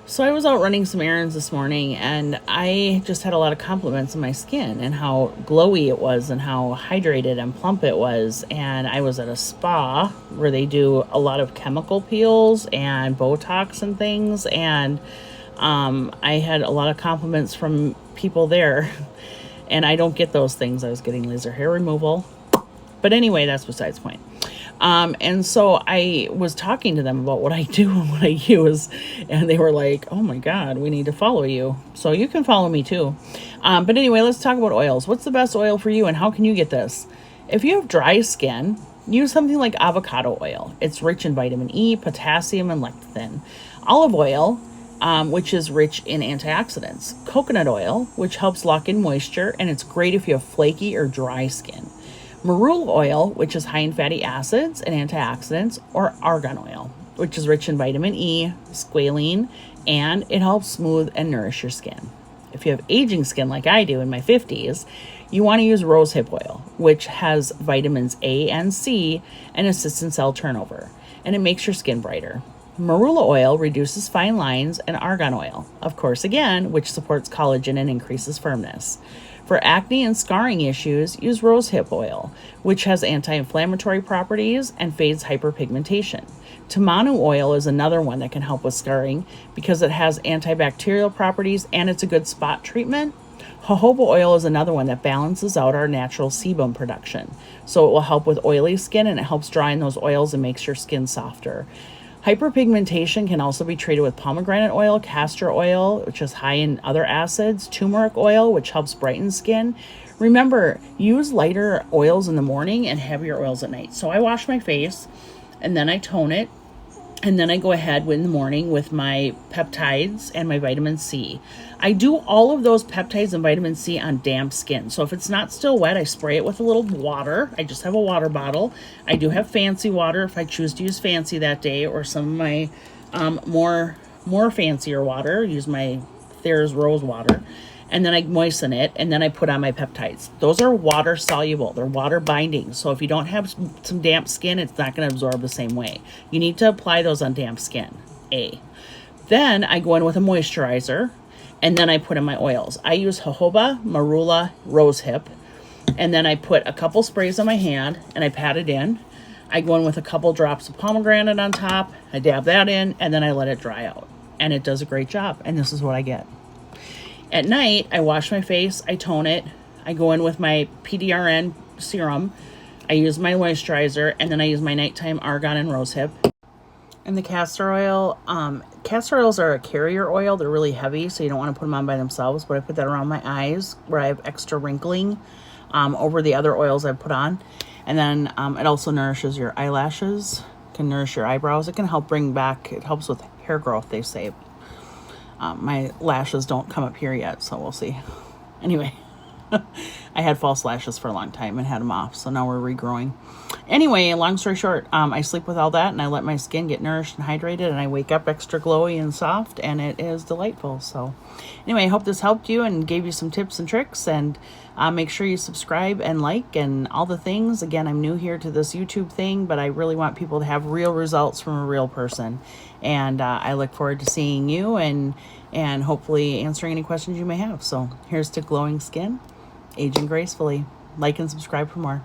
So I was out running some errands this morning and I just had a lot of compliments on my skin and how glowy it was and how hydrated and plump it was. And I was at a spa where they do a lot of chemical peels and Botox and things. And I had a lot of compliments from people there. And I don't get those things. I was getting laser hair removal. But anyway, that's besides the point. And so I was talking to them about what I do and what I use, and they were like, oh my God, we need to follow you. So you can follow me too. But anyway, let's talk about oils. What's the best oil for you and how can you get this? If you have dry skin, use something like avocado oil. It's rich in vitamin E, potassium, and lecithin. Olive oil, which is rich in antioxidants. Coconut oil, which helps lock in moisture, and it's great if you have flaky or dry skin. Marula oil, which is high in fatty acids and antioxidants, or argan oil, which is rich in vitamin E, squalene, and it helps smooth and nourish your skin. If you have aging skin like I do in my 50s, you want to use rosehip oil, which has vitamins A and C and assists in cell turnover, and it makes your skin brighter. Marula oil reduces fine lines, and argan oil, of course, again, which supports collagen and increases firmness. For acne and scarring issues, use rosehip oil, which has anti-inflammatory properties and fades hyperpigmentation. Tamanu oil is another one that can help with scarring because it has antibacterial properties and it's a good spot treatment. Jojoba oil is another one that balances out our natural sebum production. So it will help with oily skin and it helps dry in those oils and makes your skin softer. Hyperpigmentation can also be treated with pomegranate oil, castor oil, which is high in other acids, turmeric oil, which helps brighten skin. Remember, use lighter oils in the morning and heavier oils at night. So I wash my face and then I tone it. And then I go ahead in the morning with my peptides and my vitamin C. I do all of those peptides and vitamin C on damp skin. So if it's not still wet, I spray it with a little water. I just have a water bottle. I do have fancy water if I choose to use fancy that day, or some of my more fancier water. Use my Thayer's Rose water. And then I moisten it, and then I put on my peptides. Those are water soluble. They're water binding. So if you don't have some damp skin, it's not going to absorb the same way. You need to apply those on damp skin. Then I go in with a moisturizer, and then I put in my oils. I use jojoba, marula, rosehip, and then I put a couple sprays on my hand, and I pat it in. I go in with a couple drops of pomegranate on top. I dab that in, and then I let it dry out. And it does a great job, and this is what I get. At night, I wash my face, I tone it, I go in with my PDRN serum, I use my moisturizer, and then I use my nighttime argan and rosehip. And the castor oils are a carrier oil. They're really heavy, so you don't want to put them on by themselves, but I put that around my eyes where I have extra wrinkling over the other oils I put on. And then it also nourishes your eyelashes, can nourish your eyebrows. It can help bring back, it helps with hair growth, they say. My lashes don't come up here yet, so we'll see. Anyway, I had false lashes for a long time and had them off, so now we're regrowing. Anyway, long story short, I sleep with all that and I let my skin get nourished and hydrated, and I wake up extra glowy and soft, and it is delightful. So anyway, I hope this helped you and gave you some tips and tricks, and make sure you subscribe and like and all the things. Again, I'm new here to this YouTube thing, but I really want people to have real results from a real person. And I look forward to seeing you and hopefully answering any questions you may have. So here's to glowing skin, aging gracefully. Like and subscribe for more.